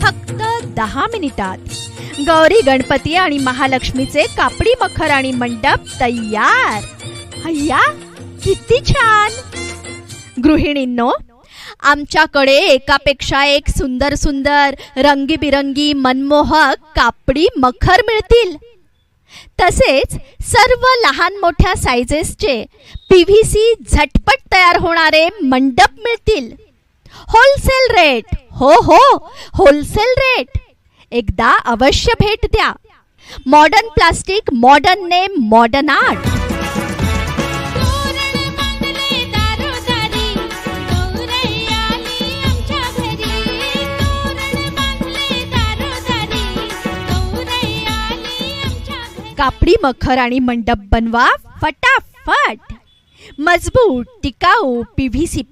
फक्त 10 मिनिटात गौरी गणपती आणि महालक्ष्मीचे कापडी मखर आणि मंडप तयार. अय्या, किती छान. गृहिणींनो, आमच्याकडे एकापेक्षा एक सुंदर सुंदर रंगीबिरंगी मनमोहक कापडी मखर मिळतील. तसेच सर्व लहान मोठ्या साइजेसचे PVC झटपट तयार होणारे मंडप मिळतील. होलसेल रेट, हो हो, होलसेल रेट. एकदा अवश्य भेट द्या. Modern plastic, modern name, modern art. कापडी मखर आणि मंडप बनवा फटाफट. मजबूत, टिकाऊ PVC